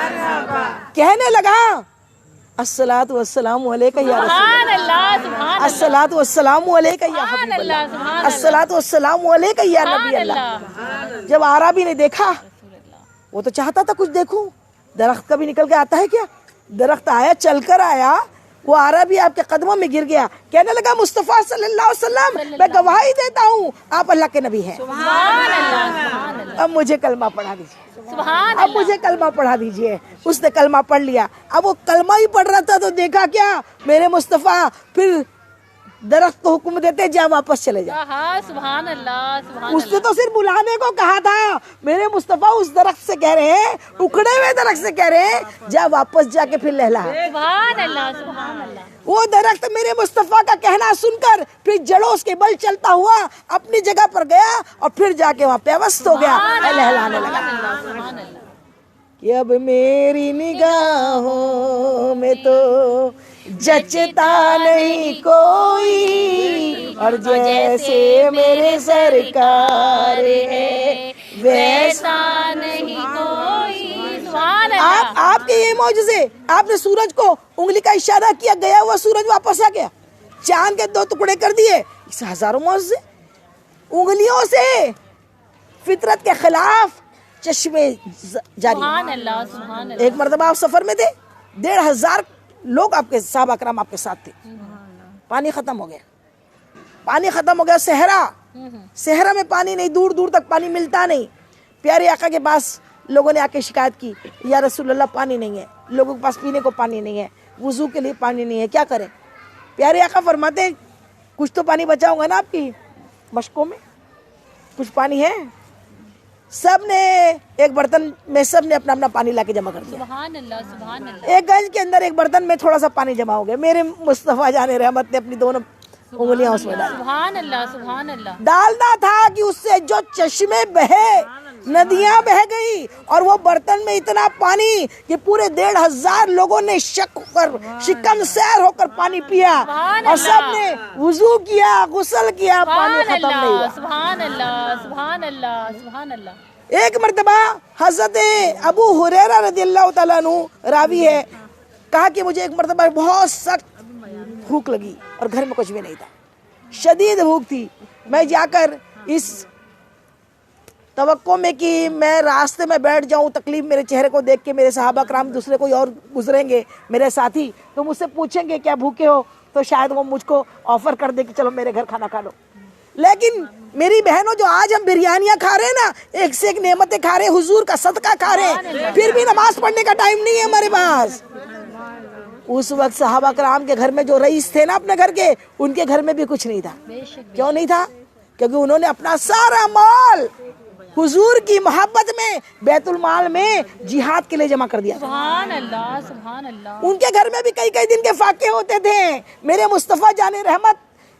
Speaker 1: कहने लगा अस्सलातु वस्सलामु अलैका या रसूल
Speaker 2: सुभान अल्लाह सुभान अल्लाह।
Speaker 1: अस्सलातु वस्सलामु अलैका या
Speaker 2: सुभान
Speaker 1: हबीब
Speaker 2: अल्लाह
Speaker 1: अल्लाह,
Speaker 2: सुभान
Speaker 1: अस्सलातु वस्सलामु अलैका या नबी अल्लाह।
Speaker 2: अल्लाह।
Speaker 1: जब आराबी ने देखा, वो तो चाहता था कुछ देखूं, दरख्त कभी निकल के आता है क्या। दरख्त आया, चलकर आया, वो आराबी आपके कदमों में गिर गया। कहने लगा मुस्तफा सल्लल्लाहु अलैहि वसल्लम मैं गवाही देता हूँ आप अल्लाह के नबी हैं।
Speaker 2: सुभान अल्लाह सुभान अल्लाह।
Speaker 1: अब मुझे कलमा पढ़ा दीजिए,
Speaker 2: सुभान
Speaker 1: अब मुझे कलमा पढ़ा दीजिए। उसने कलमा पढ़ लिया। अब वो कलमा ही पढ़ रहा था तो देखा क्या, मेरे मुस्तफा फिर दरख्त को हुक्म देते जा वापस चले जा।
Speaker 2: हाँ सुभान अल्लाह सुभान
Speaker 1: उसने तो सिर्फ बुलाने को कहा था। मेरे मुस्तफा उस दरख्त से कह रहे हैं, उखड़े हुए दरख्त से कह रहे हैं जा वापस जाके फिर लहला।
Speaker 2: सुभान अल्लाह सुभान अल्लाह।
Speaker 1: वो दरख्त मेरे मुस्तफा का कहना सुनकर फिर जड़ों के बल चलता हुआ अपनी जगह पर गया और फिर जाके वहाँ पे अवस्थ हो गया, लहलाने लगा। कि अब मेरी निगाहों में तो जचता नहीं कोई, और जैसे मेरे सरकार है वैसा
Speaker 2: नहीं कोई। सुभान अल्लाह।
Speaker 1: आपके ये मौजूज़े, आपने सूरज को उंगली का इशारा किया, गया हुआ सूरज वापस आ गया, चांद के 2 टुकड़े कर दिए, इस हजारों मौजूज़े। उंगलियों से फितरत के खिलाफ चश्मे जारी।
Speaker 2: सुभान अल्लाह, सुभान अल्लाह।
Speaker 1: एक मर्तबा आप सफर में थे, 1500 लोग आपके साहबा करम आपके साथ थे, पानी खत्म हो गया, पानी खत्म हो गया। सहरा में पानी नहीं, दूर दूर तक पानी मिलता नहीं। प्यारे आका के पास लोगों ने आके शिकायत की, या रसूलुल्लाह पानी नहीं है, लोगों के पास पीने को पानी नहीं है, वुजू के लिए पानी नहीं है, क्या करें? प्यारे आका फरमाते हैं कुछ तो पानी बचा होगा ना आपकी मशकों में, कुछ पानी है। सब ने एक बर्तन में सब ने अपना अपना पानी लाके जमा कर दिया।
Speaker 2: सुभान अल्लाह, सुभान अल्लाह।
Speaker 1: एक गंज के अंदर एक बर्तन में थोड़ा सा पानी जमा हो गया। मेरे मुस्तफा जाने रहमत ने अपनी दोनों उंगलियां उसमें डाली।
Speaker 2: सुभान अल्लाह, सुभान अल्लाह।
Speaker 1: डालना था कि उससे जो चश्मे बहे, नदियां बह गई, और वो बर्तन में इतना पानी कि पूरे 1500 लोगों ने शक होकर, शिकम सैर होकर पानी पिया, और सब ने वुजू किया, गुस्ल किया, पानी खत्म नहीं हुआ।
Speaker 2: सुभान अल्लाह, सुभान अल्लाह, सुभान अल्लाह।
Speaker 1: एक मर्तबा हजरत अबू हुरैरा रज़ियल्लाहु ताला अन्हु रावी है, कहा कि मुझे एक मर्तबा बहुत सख्त भूख लगी और घर में कुछ भी नहीं था, शदीद भूख थी। मैं जाकर इस तवक्को में कि मैं रास्ते में बैठ जाऊं, तकलीफ मेरे चेहरे को देख के मेरे सहाबा कराम दूसरे कोई और गुजरेंगे मेरे साथी, तो मुझसे पूछेंगे क्या भूखे हो, तो शायद वो मुझको ऑफर कर दे कि चलो मेरे घर खाना खा लो। लेकिन मेरी बहनों, जो आज हम बिरयानियां खा रहे हैं ना, एक से एक नेमतें खा रहे हैं, हुजूर का सदका खा रहे हैं, फिर भी नमाज पढ़ने का टाइम नहीं है हमारे पास। उस वक्त सहाबा कराम के घर में जो रईस थे ना अपने घर के, उनके घर में भी कुछ नहीं था। क्यों नहीं था? क्योंकि उन्होंने अपना सारा माल हुजूर की मोहब्बत में बैतुल माल में जिहाद के लिए जमा कर दिया।
Speaker 2: सुभान अल्लाह, सुभान अल्लाह।
Speaker 1: उनके घर में भी कई कई दिन के फाके होते थे। मेरे मुस्तफा जाने रहमत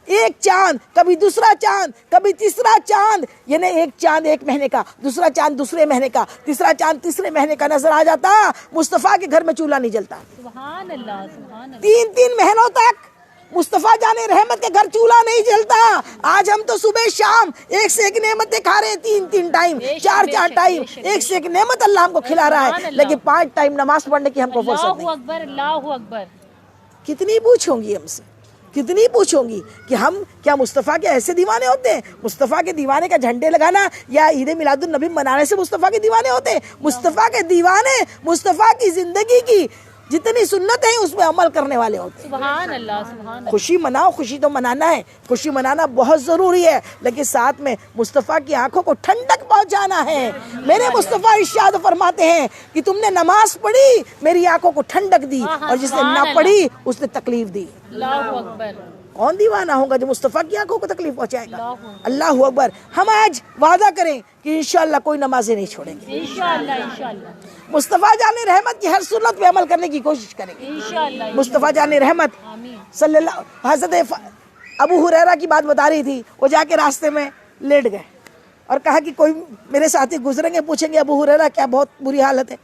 Speaker 1: एक चांद, कभी दूसरा चांद, कभी तीसरा चांद, यानी एक चांद एक महीने का, दूसरा चांद दूसरे महीने का, तीसरा चांद तीसरे महीने का नजर आ जाता। मुस्तफा के घर में चूल्हा नहीं जलता।
Speaker 2: सुभान अल्लाह, सुभान अल्लाह।
Speaker 1: 3 महीनों तक मुस्तफा जाने रहमत के घर चूल्हा नहीं जलता। आज हम तो सुबह शाम एक से एक नेमतें खा रहे हैं, 3 टाइम, 4 टाइम, एक से एक नेमत अल्लाह हमको खिला रहा है, लेकिन 5 टाइम नमाज पढ़ने की हमको फुर्सत नहीं।
Speaker 2: अल्लाहु अकबर, अल्लाहु अकबर।
Speaker 1: कितनी पूछोंगी हमसे, कितनी पूछोंगी कि हम क्या मुस्तफ़ा के ऐसे दीवाने होते हैं? मुस्तफ़ा के दीवाने का झंडे लगाना या ईद मिलादुन नबी मनाने से मुस्तफ़ा के दीवाने होते हैं? मुस्तफ़ा के दीवाने मुस्तफ़ा की जिंदगी की जितनी सुन्नत है उसमें अमल करने वाले होते हैं।
Speaker 2: सुभान अल्लाह, सुभान अल्लाह।
Speaker 1: खुशी मनाओ, खुशी तो मनाना है, खुशी मनाना बहुत ज़रूरी है, लेकिन साथ में मुस्तफ़ा की आंखों को ठंडक पहुंचाना है। मेरे मुस्तफ़ा इरशाद फरमाते हैं कि तुमने नमाज पढ़ी, मेरी आंखों को ठंडक दी, और जिसने ना पढ़ी उसने तकलीफ दी।
Speaker 2: अल्लाहु अकबर।
Speaker 1: कौन दीवाना होगा जो मुस्तफ़ा की आंखों को तकलीफ पहुंचाएगा? अल्लाह अकबर। हम आज वादा करें कि इंशाअल्लाह कोई नमाजें नहीं छोड़ेंगे,
Speaker 2: इंशाअल्लाह, इंशाअल्लाह।
Speaker 1: मुस्तफ़ा जाने रहमत की हर सुन्नत पे अमल करने की कोशिश करेंगे,
Speaker 2: इंशाअल्लाह।
Speaker 1: मुस्तफ़ा जाने रहमत सल्लल्लाहु। हज़रत अबू हुरैरा की बात बता रही थी, वो जाके रास्ते में लेट गए और कहा कि कोई मेरे साथी गुजरेंगे, पूछेंगे अबू हुरैरा क्या बहुत बुरी हालत है।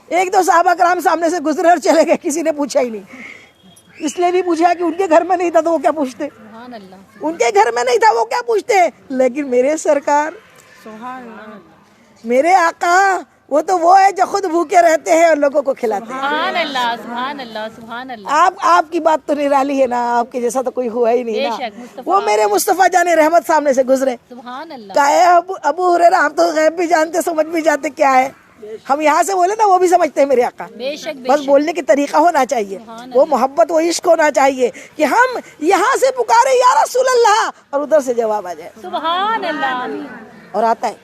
Speaker 1: 1-2 सहाबा कराम सामने से गुजरे और चले गए, किसी ने पूछा ही नहीं। इसलिए भी पूछा कि उनके घर में नहीं था तो वो क्या पूछते,
Speaker 2: सुभान अल्लाह।
Speaker 1: उनके घर में नहीं था वो क्या पूछते। लेकिन मेरे सरकार, मेरे आका, वो तो वो है जो खुद भूखे रहते हैं और लोगों को खिलाते हैं।
Speaker 2: सुभान अल्लाह, सुभान अल्लाह, सुभान अल्लाह।
Speaker 1: आपकी बात तो निराली है ना, आपके जैसा तो कोई हुआ ही नहीं ना।
Speaker 2: बेशक, मुस्तफा।
Speaker 1: वो मेरे मुस्तफा जाने रहमत सामने से गुजरे।
Speaker 2: सुभान अल्लाह।
Speaker 1: कहा अबू हुरैरा, हम तो गैब भी जानते, समझ भी जाते क्या है, हम यहाँ से बोले ना वो भी समझते हैं मेरे आका।
Speaker 2: बेशक,
Speaker 1: बस बोलने की तरीका होना चाहिए, वो मोहब्बत, वो इश्क होना चाहिए कि हम यहाँ से पुकारे या रसूल अल्लाह और उधर से जवाब आ जाए।
Speaker 2: सुभान अल्लाह।
Speaker 1: और आता है,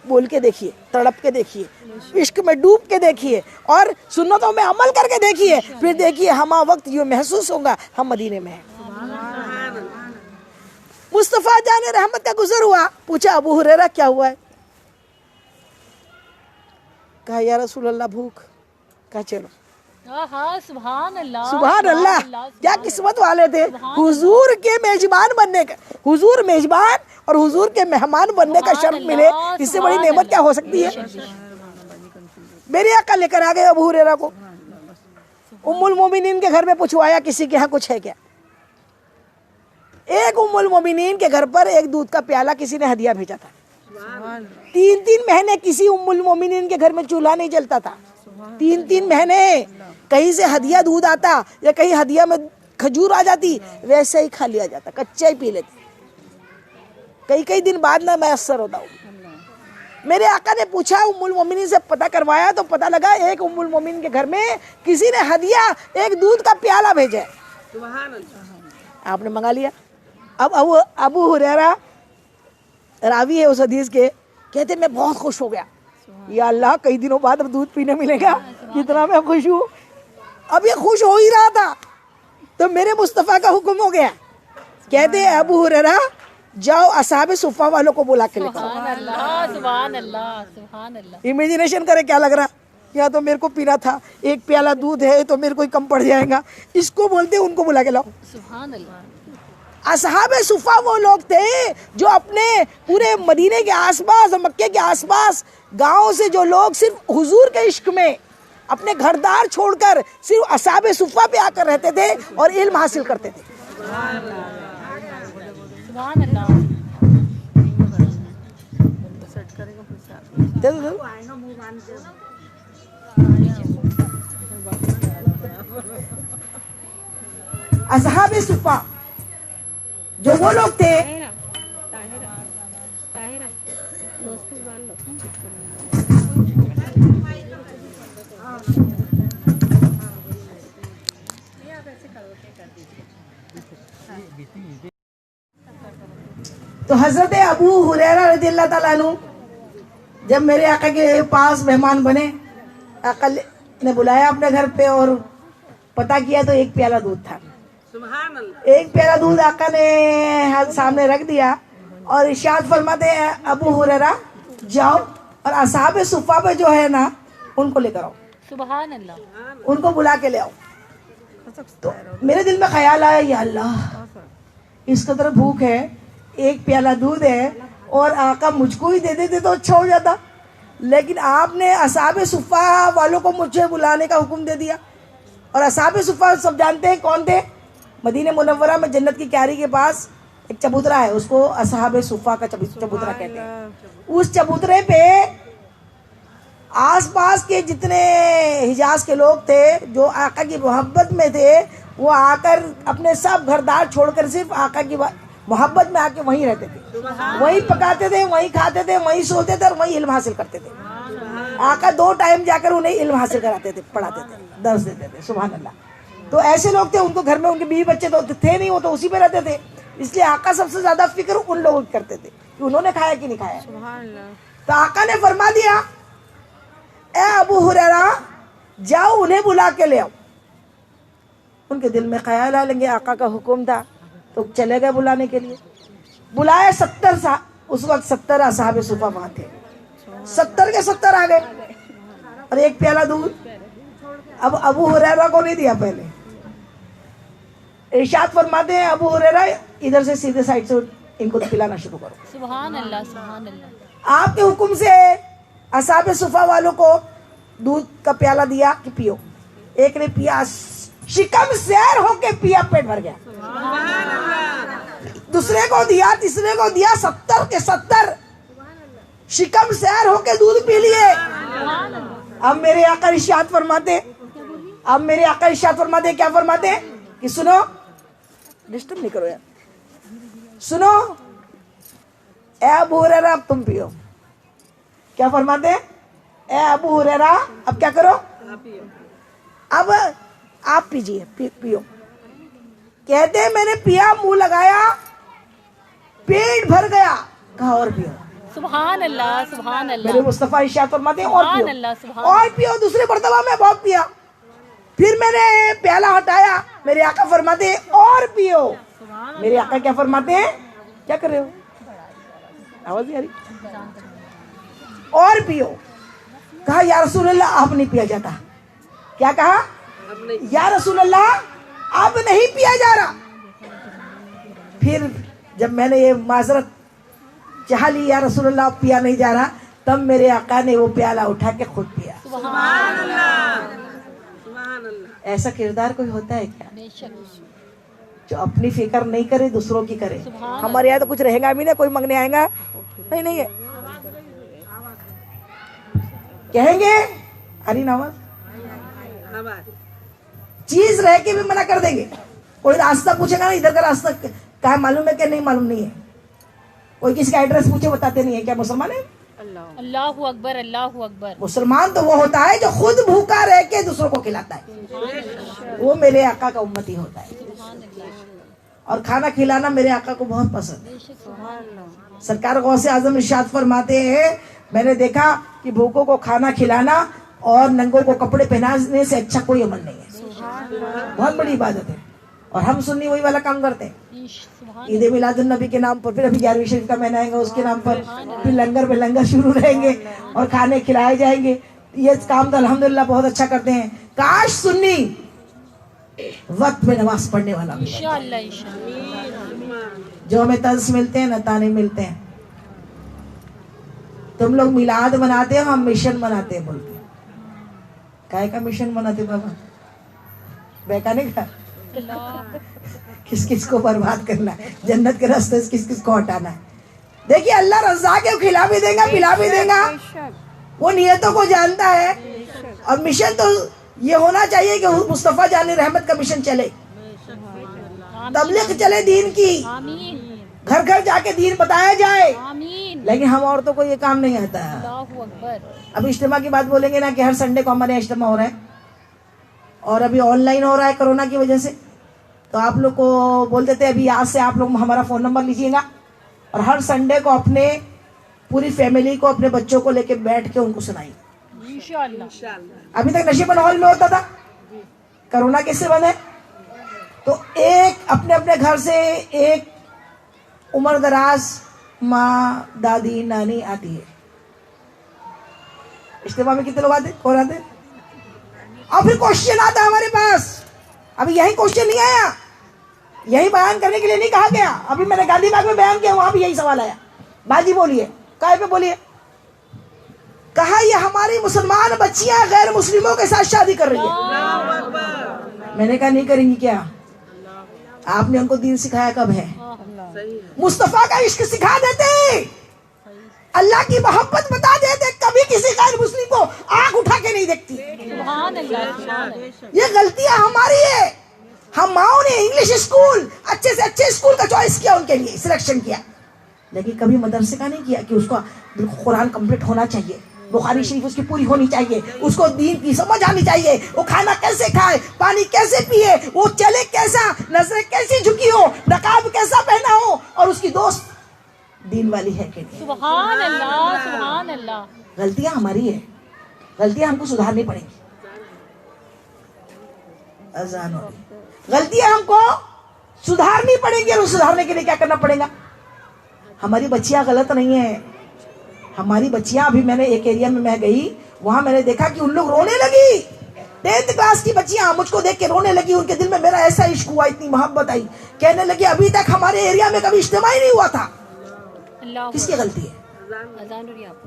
Speaker 1: बोल के देखिए, तड़प के देखिए, इश्क में डूब के देखिए और सुन्नतों में अमल करके देखिए, फिर देखिए हमा वक्त ये महसूस होगा हम मदीने में हैं। मुस्तफा जाने रहमत का गुजर हुआ, पूछा अबू हुरैरा क्या हुआ है? कहा या रसूल अल्लाह भूख। कहा चलो।
Speaker 2: सुभान अल्लाह,
Speaker 1: सुभान अल्लाह, क्या किस्मत वाले थे हुजूर के मेजबान बनने का। हुजूर मेजबान और हुजूर के मेहमान बनने का शर्फ मिले, इससे बड़ी नेमत क्या हो सकती है? मेरे आका लेकर आ गए अबू हुरैरा को। उम्मुल मोमिनीन के घर में पूछवाया किसी के यहाँ कुछ है क्या। एक उम्मुल मोमिनीन के घर पर एक दूध का प्याला किसी ने हदिया भेजा था। 3-3 महीने किसी उम्मुल मोमिनीन के घर में चूल्हा नहीं जलता था। 3-3 महीने कहीं से हदिया दूध आता या कहीं हदिया में खजूर आ जाती, वैसे ही खा लिया जाता, कच्चा ही पी लेते। कई दिन बाद ना मैसर होता हूँ। मेरे आका ने पूछा उम्मुल मोमिनीन से, पता करवाया तो पता लगा एक उम्मुल मोमिनीन के घर में किसी ने हदिया एक दूध का प्याला भेजा है। आपने मंगा लिया। अब अबू हुरैरा रावी है उस हदीस के, कहते मैं बहुत खुश हो गया, या अल्लाह कई दिनों बाद अब दूध पीने मिलेगा, कितना मैं खुश हूँ। अब ये खुश हो ही रहा था तो मेरे मुस्तफ़ा का हुक्म हो गया। कहते हैं अबू हुरैरा जाओ असहाबे सुफ़ा वालों को बुला के लेकर।
Speaker 2: सुभान अल्लाह, सुभान अल्लाह, सुभान अल्लाह।
Speaker 1: इमेजिनेशन करे क्या लग रहा, या तो मेरे को पीना था, एक प्याला दूध है तो मेरे को ही कम पड़ जाएगा, इसको बोलते उनको बुला के लाओ।
Speaker 2: सुभान अल्लाह।
Speaker 1: असहाबे सुफ़ा वो लोग थे जो अपने पूरे मदीने के आसपास और मक्के के आसपास गाँव से जो लोग सिर्फ हुजूर के इश्क में अपने घरदार छोड़कर सिर्फ असहाबे सुफ़ा पे आकर रहते थे और इल्म हासिल करते थे।
Speaker 2: सुभान अल्लाह। असहाबे सुफ़ा जो वो लोग थे, तो हजरत अबू हुरैरा रज़ियल्लाहु ताला अन्हु जब मेरे आका के पास मेहमान बने, आका ने बुलाया अपने घर पे और पता किया तो एक प्याला दूध था। एक प्याला दूध आका ने हाथ सामने रख दिया और इरशाद फरमाते हैं अबू हुरैरा जाओ और असहाबे सुफ़ा पे जो है ना उनको लेकर आओ, सुभान अल्लाह।
Speaker 1: उनको बुला के ले आओ। तो मेरे दिल में ख्याल आया, या अल्लाह इस कदर भूख है, एक प्याला दूध है और आका मुझको ही दे देते तो अच्छा हो जाता, लेकिन आपने असहाबे सुफ़ा वालों को मुझे बुलाने का हुक्म दे दिया। और असहाबे सुफ़ा सब जानते हैं कौन थे। मदीने मुनव्वरा में जन्नत की क्यारी के पास एक चबूतरा है, उसको असहाबे सुफ़ा का चबूतरा कहते हैं। उस चबूतरे पे आसपास के जितने हिजाज के लोग थे जो आका की मोहब्बत में थे, वो आकर अपने सब घरदार छोड़कर सिर्फ आका की मोहब्बत में आके वहीं रहते थे, वहीं पकाते थे, वहीं खाते थे, वहीं सोते थे और वहीं इल्म हासिल करते थे। आका 2 टाइम जाकर उन्हें इल्म हासिल कराते थे, पढ़ाते थे, दर्स देते थे। सुभान अल्लाह। तो ऐसे लोग थे, उनको घर में उनके बीवी बच्चे तो थे नहीं, वो तो उसी पे रहते थे। इसलिए आका सबसे ज्यादा फिक्र उन लोगों की करते थे कि उन्होंने खाया कि नहीं खाया। तो आका ने फरमा दिया ए अबू हुरैरा जाओ उन्हें बुला के ले आओ। उनके दिल में ख्याल आ लेंगे, आका का हुक्म था तो चले गए बुलाने के लिए। बुलाए 70 उस वक्त 70 असहाबे सुफ़ा वहां थे। 70 के 70 आ गए और एक प्याला दूध अब अबू हुरैरा को नहीं दिया। पहले इरशाद फरमाते हैं अबू हुरैरा इधर से सीधे साइड से इनको पिलाना शुरू करो।
Speaker 2: सुभान अल्लाह, सुभान अल्लाह।
Speaker 1: आपके हुक्म से असहाबे सुफ़ा वालों को दूध का प्याला दिया कि पियो। एक ने पिया, शिकम सैर होके पिया, पेट भर गया। दूसरे को दिया, तीसरे को दिया, 70 के 70 शिकम सैर होके दूध पी लिए। अब मेरे आका इरशाद फरमाते, क्या फरमाते कि सुनो, डिस्टर्ब नहीं करो यार, सुनो ए अबू हुरैरा अब तुम पियो। क्या फरमाते ए अबू हुरैरा अब क्या करो, अब आप पीजिए, पियो। कहते हैं मैंने पिया, मुंह लगाया, पेट भर गया, कहा और पियो।
Speaker 2: सुभान अल्लाह, सुभान अल्लाह।
Speaker 1: मेरे मुस्तफा इरशाद फरमाते हैं और
Speaker 2: सुभान अल्लाह,
Speaker 1: पियो,
Speaker 2: सुभान
Speaker 1: और पियो। दूसरे मर्तबा में बहुत पिया, फिर मैंने प्याला हटाया, मेरे आका फरमाते हैं और पियो। मेरे आका क्या फरमाते हैं, क्या कर रहे हो, आवाज नहीं आ रही, और पियो। कहा या रसूल अल्लाह अब नहीं पिया जाता। क्या कहा, या रसूल अल्लाह अब नहीं पिया जा रहा। फिर जब मैंने ये माजरत चाह ली या रसूल अल्लाह अब पिया नहीं जा रहा, तब मेरे आका ने वो प्याला उठा के खुद पिया।
Speaker 2: ऐसा किरदार कोई होता है क्या जो अपनी फिक्र नहीं करे, दूसरों की करे?
Speaker 1: हमारे यहाँ तो कुछ रहेगा भी ना, कोई मांगने आएगा नहीं, नहीं है।
Speaker 2: कहेंगे हरी नामा चीज रह के भी मना कर देंगे। कोई रास्ता पूछेगा ना, इधर का रास्ता कहाँ मालूम है क्या? नहीं मालूम नहीं है। कोई किसी का एड्रेस पूछे बताते नहीं है क्या? मुसलमान है?
Speaker 4: अल्लाहु अकबर, अल्लाहु अकबर।
Speaker 2: मुसलमान तो वो होता है जो खुद भूखा रह के दूसरों को खिलाता है, वो मेरे आका का उम्मती होता है। और खाना खिलाना मेरे आका को बहुत पसंद है। सरकार गौसे आजम इरशाद फरमाते हैं, मैंने देखा कि भूखों को खाना खिलाना और नंगों को कपड़े पहनाने से अच्छा कोई अमल नहीं है। बहुत बड़ी इबादत है। और हम सुन्नी वही वाला काम करते हैं। ईद मिलादुन नबी के नाम पर, फिर अभी 11वीं शरीफ का महीना आएगा, उसके नाम पर फिर लंगर पे लंगर शुरू रहेंगे और खाने खिलाए जाएंगे। ये काम तो अल्हम्दुलिल्लाह बहुत अच्छा करते हैं। काश सुन्नी वक्त में नमाज पढ़ने वाला भी बने।
Speaker 4: इंशाअल्लाह, इंशाअल्लाह।
Speaker 2: जो हमें तर्स मिलते हैं ना ताने मिलते हैं। तुम लोग मिलाद मनाते हो, हम मिशन मनाते हैं बोलते हैं। काय का मिशन मनाते बाबा? बेकाने का किस किस को बर्बाद करना है, जन्नत के रास्ते से किस किस को हटाना है। देखिए अल्लाह रज़ाक है, खिला भी देगा पिला भी देगा, वो नियतों को जानता है। और मिशन तो ये होना चाहिए कि मुस्तफ़ा जाने रहमत का मिशन चले, तबलीग चले दीन की,
Speaker 4: आमीन,
Speaker 2: घर घर जाके दीन बताया जाए।
Speaker 4: आमीन।
Speaker 2: लेकिन हम औरतों को ये काम नहीं आता है।
Speaker 4: अल्लाहु अकबर।
Speaker 2: अभी इज्तिमा की बात बोलेंगे ना कि हर संडे को हमारे यहाँ इज्तिमा हो रहा है और अभी ऑनलाइन हो रहा है कोरोना की वजह से। तो आप लोग को बोल देते हैं अभी आज से आप लोग हमारा फ़ोन नंबर लीजिएगा और हर संडे को अपने पूरी फैमिली को, अपने बच्चों को लेके बैठ के उनको सुनाइए इंशाअल्लाह। अभी तक नशे माहौल में होता था, कोरोना कैसे बने? तो एक अपने अपने घर से एक उम्र दराज माँ, दादी, नानी आती है। इज्तिमा में कितने लोग आते? कौन आते? और फिर क्वेश्चन आता है हमारे पास। अभी यही क्वेश्चन नहीं आया, यही बयान करने के लिए नहीं कहा गया। अभी मैंने गांधी बाग में बयान किया, वहां भी यही सवाल आया। बाजी बोलिए, काय पे बोलिए? कहा ये हमारी मुसलमान बच्चियां गैर मुस्लिमों के साथ शादी कर रही है। मैंने कहा नहीं करेंगी क्या? आपने उनको दीन सिखाया कब है? मुस्तफा का इश्क सिखा देते, अल्लाह की मोहब्बत बता देते, कभी किसी गैर मुस्लिम को आंख उठा के नहीं देखती।
Speaker 4: सुभान अल्लाह, सुभान अल्लाह।
Speaker 2: ये गलतियां हमारी है। हम माओ ने इंग्लिश स्कूल अच्छे से अच्छे स्कूल का चॉइस किया, उनके लिए सिलेक्शन किया, लेकिन कभी मदरसे का नहीं किया कि उसका कुरान कंप्लीट होना चाहिए, बुखारी शरीफ उसकी पूरी होनी चाहिए, उसको दीन की समझ आनी चाहिए, वो खाना कैसे खाए, पानी कैसे पिए, वो चले कैसा, नजरें कैसी झुकी हो, नकाब कैसा पहना हो, और उसकी दोस्त दीन वाली है कि नहीं।
Speaker 4: सुभान अल्लाह, सुभान अल्लाह।
Speaker 2: गलतियां हमारी है, गलतियां हमको सुधारनी पड़ेंगी। अजान हो रही, गलतियां हमको सुधारनी पड़ेंगी। और सुधारने के लिए क्या करना पड़ेगा? हमारी बच्चियां गलत नहीं है। हमारी बच्चियां, अभी मैंने एक एरिया में मैं गई, वहां मैंने देखा कि उन लोग रोने लगी। 10th क्लास की बच्चियां मुझको देख के रोने लगी। उनके दिल में मेरा ऐसा इश्क हुआ, इतनी मोहब्बत आई, कहने लगी अभी तक हमारे एरिया में कभी इज्तिमा ही नहीं हुआ था। किसकी गलती है?
Speaker 4: अज़ान हो रही है आप।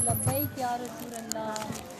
Speaker 4: लब्बैक या रसूल अल्लाह।